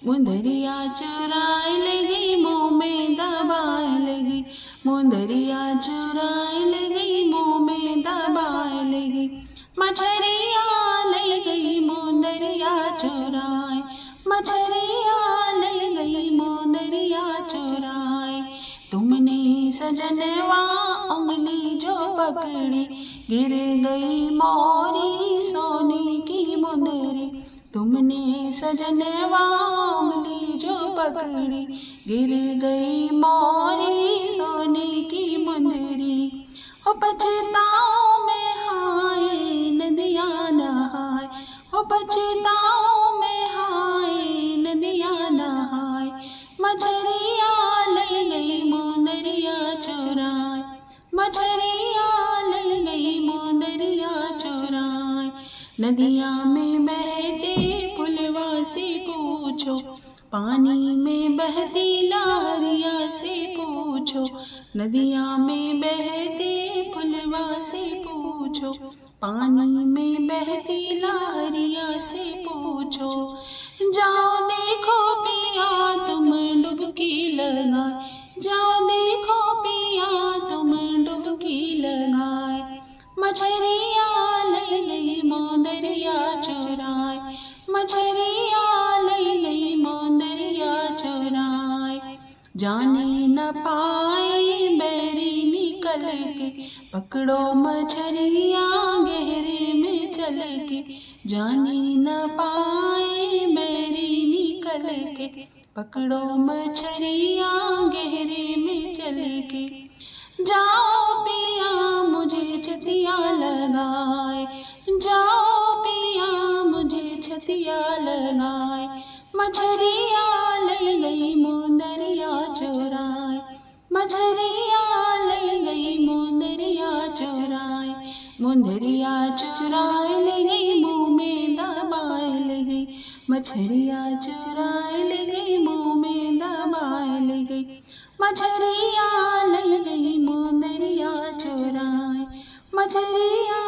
मुंदरिया चुराए ले गई, मुँह में दबाए ले गई। मुंदरिया चुराए ले गई, मुँह में दबाए ले गई। मछरिया ले गई मुंदरिया चुराए, मछरिया ले गई मुंदरिया चुराए। तुमने सजनवा उंगली जो पकड़ी, गिर गई मोरी सोने की मुंदरी। तुमने सजनवा उंगली जो पकड़ी, गिर गई मोरी सोने की मुंदरी। ओ पछताओ में हाय नदिया नहाय, ओ पछताओ में हाय नदिया नहाय। मछरिया ले गई मुंदरिया चुराए, मछरिया ले गई मुंदरिया चुराए। नदिया में बहते पुलवा से पूछो, पानी में बहती लहरिया से पूछो। नदिया में बहते पुलवा से पूछो, पानी में बहती लहरिया से पूछो। जाओ देखो पिया तुम डुबकी लगाए, जाओ देखो पिया तुम डुबकी लगाए। मछरिया ले गई मुंदरिया चुराए, मछरिया ले गई मुंदरिया चुराए। जाने न पाए बैरी निकल के, पकड़ो मछरिया गहरे में चल के। जाने न पाए बैरी निकल के, पकड़ो मछरिया गहरे में चल के। जाओ पिया मुझे छतिया लगाए, जाओ पिया मुझे छतिया लगाए। मछरिया ले गई मुंदरिया चुराए, मछरिया ले गई मुंदरिया चुराए। मुंदरिया चुराए ले गई, मुँह में दबाए ले गई। मछरिया चुराए ले गई, मुँह में दबाए ले गई। मछरिया ले गई मुंदरिया चुराए, मछरिया